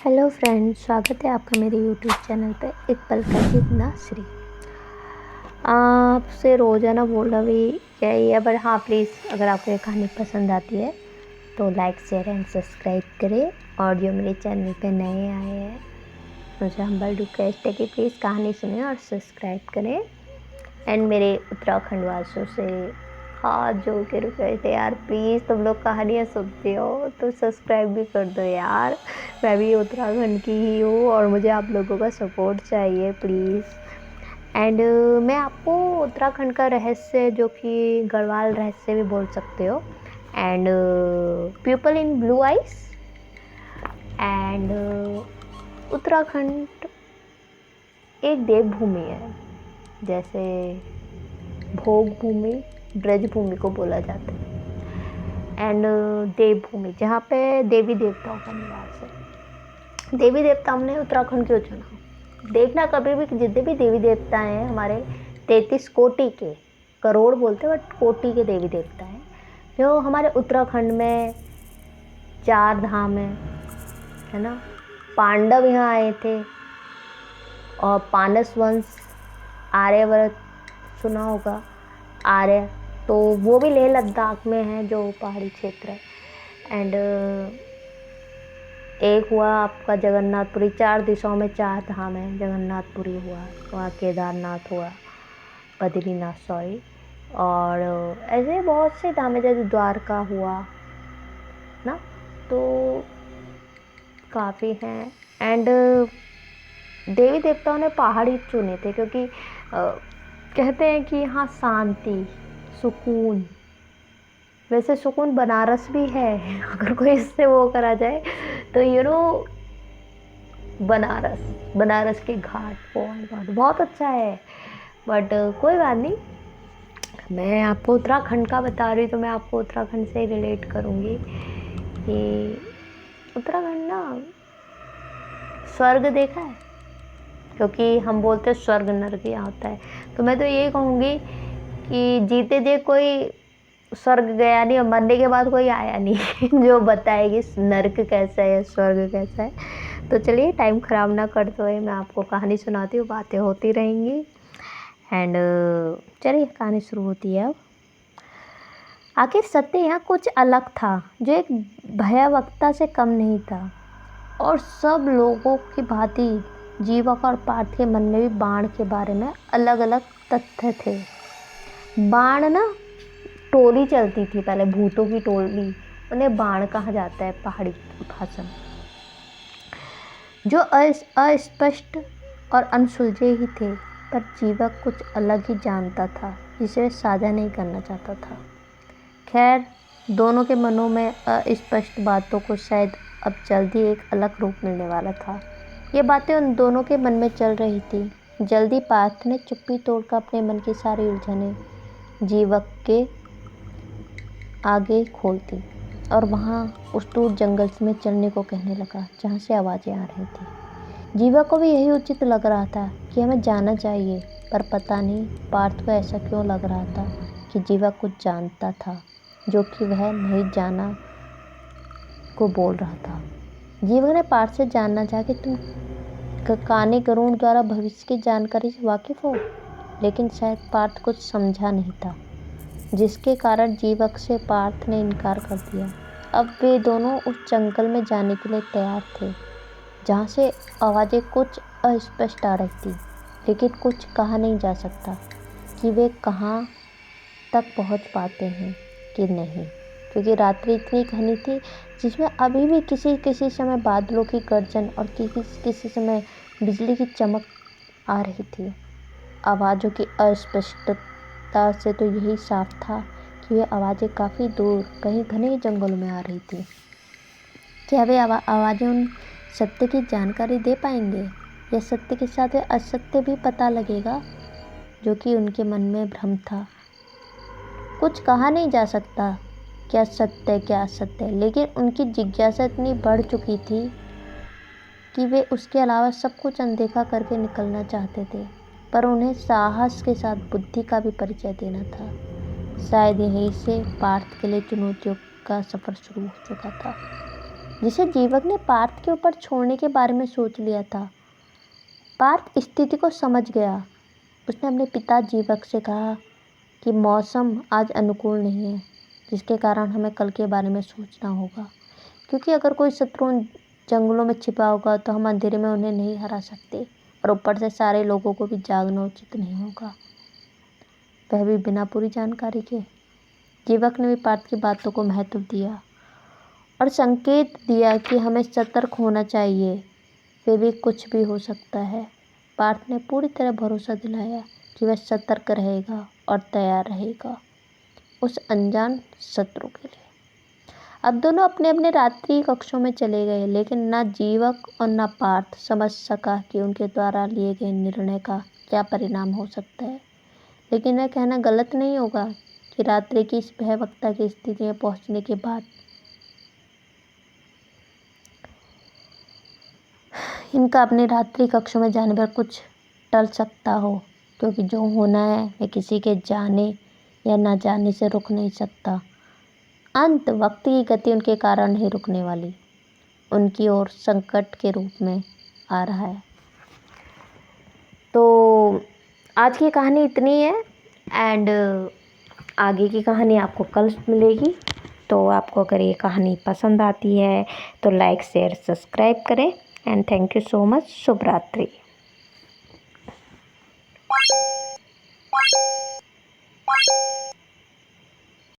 Hello friends, स्वागत है आपका मेरे यूट्यूब चैनल पे एक पल का जितना श्री। आपसे रोज़ाना बोलना भी यही है, बट हाँ प्लीज़ अगर आपको ये कहानी पसंद आती है तो लाइक शेयर एंड सब्सक्राइब करें। और जो मेरे चैनल पे नए आए हैं मुझे हम्बल रिक्वेस्ट है कि प्लीज़ कहानी सुनें और सब्सक्राइब करें। एंड मेरे उत्तराखंड वासियों से हाथ जोड़ के रिक्वेस्ट है यार, प्लीज़ तुम लोग कहानियाँ सुनते हो तो सब्सक्राइब भी कर दो यार। मैं भी उत्तराखंड की ही हूँ और मुझे आप लोगों का सपोर्ट चाहिए प्लीज़। एंड मैं आपको उत्तराखंड का रहस्य, जो कि गढ़वाल रहस्य भी बोल सकते हो, and people in blue eyes and Uttarakhand एक देवभूमि है। जैसे भोग भूमि, ब्रज भूमि को बोला जाता है, एंड देवभूमि जहाँ पे देवी देवताओं का निवास है। देवी देवताओं ने उत्तराखंड क्यों चुना? देखना कभी भी, जितने भी देवी देवता हैं हमारे 33 कोटि के, करोड़ बोलते हैं बट कोटि के देवी देवता हैं जो हमारे उत्तराखंड में 4 धाम है ना। पांडव यहाँ आए थे और पानस वंश, आर्यवर्त सुना होगा, आर्य, तो वो भी लेह लद्दाख में है जो पहाड़ी क्षेत्र है। एंड एक हुआ आपका जगन्नाथपुरी, 4 दिशाओं में 4 धाम है। जगन्नाथपुरी हुआ, वहाँ केदारनाथ हुआ, बद्रीनाथ सॉरी, और ऐसे बहुत से धाम है, जैसे द्वारका हुआ ना, तो काफ़ी हैं। एंड देवी देवताओं ने पहाड़ी चुने थे क्योंकि कहते हैं कि यहाँ शांति, सुकून, वैसे सुकून बनारस भी है अगर कोई इससे वो करा जाए तो बनारस के घाट बहुत अच्छा है। बट कोई बात नहीं, मैं आपको उत्तराखंड का बता रही हूँ तो मैं आपको उत्तराखंड से रिलेट करूँगी कि उत्तराखंड ना स्वर्ग देखा है, क्योंकि हम बोलते हैं स्वर्ग नर्क यहाँ होता है। तो मैं तो यही कहूँगी कि जीते जी कोई स्वर्ग गया नहीं और मरने के बाद कोई आया नहीं जो बताएगी नर्क कैसा है या स्वर्ग कैसा है। तो चलिए टाइम ख़राब ना करते हुए मैं आपको कहानी सुनाती हूँ, बातें होती रहेंगी। एंड चलिए कहानी शुरू होती है अब। आखिर सत्य यहाँ कुछ अलग था, जो एक भयावकता से कम नहीं था। और सब लोगों की भांति जीवक और पार्थ के मन में भी बाण के बारे में अलग अलग तथ्य थे। बाण ना, टोली चलती थी पहले, भूतों की टोली, उन्हें बाण कहा जाता है पहाड़ी भाषा में, जो अस्पष्ट और अनसुलझे ही थे। पर जीवक कुछ अलग ही जानता था जिसे वह साझा नहीं करना चाहता था। खैर, दोनों के मनों में अस्पष्ट बातों को शायद अब जल्दी एक अलग रूप मिलने वाला था। ये बातें उन दोनों के मन में चल रही थी। जल्दी पार्थ ने चुप्पी तोड़कर अपने मन की सारी उलझनें जीवक के आगे खोलती और वहाँ उस दूर जंगल में चलने को कहने लगा जहाँ से आवाज़ें आ रही थी। जीवा को भी यही उचित लग रहा था कि हमें जाना चाहिए, पर पता नहीं पार्थ को ऐसा क्यों लग रहा था कि जीवा कुछ जानता था जो कि वह नहीं जाना को बोल रहा था। जीवा ने पार्थ से जानना चाहा कि तुम काने गरुड़ द्वारा भविष्य की जानकारी से वाकिफ़ हो, लेकिन शायद पार्थ कुछ समझा नहीं था, जिसके कारण जीवक से पार्थ ने इनकार कर दिया। अब वे दोनों उस जंगल में जाने के लिए तैयार थे जहाँ से आवाज़ें कुछ अस्पष्ट आ रही थी, लेकिन कुछ कहा नहीं जा सकता कि वे कहाँ तक पहुँच पाते हैं कि नहीं, क्योंकि रात्रि इतनी घनी थी जिसमें अभी भी किसी समय बादलों की गर्जन और किसी समय बिजली की चमक आ रही थी। आवाज़ों की अस्पष्टता से तो यही साफ था कि वे आवाज़ें काफ़ी दूर कहीं घने जंगलों में आ रही थी। क्या वे आवाज़ें उन सत्य की जानकारी दे पाएंगे, या सत्य के साथ वे असत्य भी पता लगेगा, जो कि उनके मन में भ्रम था। कुछ कहा नहीं जा सकता क्या सत्य क्या असत्य, लेकिन उनकी जिज्ञासा इतनी बढ़ चुकी थी कि वे उसके अलावा सब कुछ अनदेखा करके निकलना चाहते थे। पर उन्हें साहस के साथ बुद्धि का भी परिचय देना था। शायद यहीं से पार्थ के लिए चुनौतियों का सफ़र शुरू हो चुका था। जिसे जीवक ने पार्थ के ऊपर छोड़ने के बारे में सोच लिया था। पार्थ स्थिति को समझ गया। उसने अपने पिता जीवक से कहा कि मौसम आज अनुकूल नहीं है, जिसके कारण हमें कल के बारे में सोचना होगा, क्योंकि अगर कोई शत्रु जंगलों में छिपा होगा तो हम अंधेरे में उन्हें नहीं हरा सकते, और ऊपर से सारे लोगों को भी जागना उचित नहीं होगा, वह भी बिना पूरी जानकारी के। जीवक ने भी पार्थ की बातों को महत्व दिया और संकेत दिया कि हमें सतर्क होना चाहिए, फिर भी कुछ भी हो सकता है। पार्थ ने पूरी तरह भरोसा दिलाया कि वह सतर्क रहेगा और तैयार रहेगा उस अनजान शत्रु के लिए। अब दोनों अपने अपने रात्रि कक्षों में चले गए, लेकिन न जीवक और न पार्थ समझ सका कि उनके द्वारा लिए गए निर्णय का क्या परिणाम हो सकता है। लेकिन यह कहना गलत नहीं होगा कि रात्रि की इस भयवक्ता की स्थिति में पहुंचने के बाद इनका अपने रात्रि कक्षों में जाने पर कुछ टल सकता हो, क्योंकि जो होना है वह किसी के जाने या ना जाने से रुक नहीं सकता। अंत वक्त की गति उनके कारण नहीं रुकने वाली, उनकी ओर संकट के रूप में आ रहा है। तो आज की कहानी इतनी है, एंड आगे की कहानी आपको कल मिलेगी। तो आपको अगर ये कहानी पसंद आती है तो लाइक शेयर सब्सक्राइब करें, and thank you so much. शुभ रात्रि।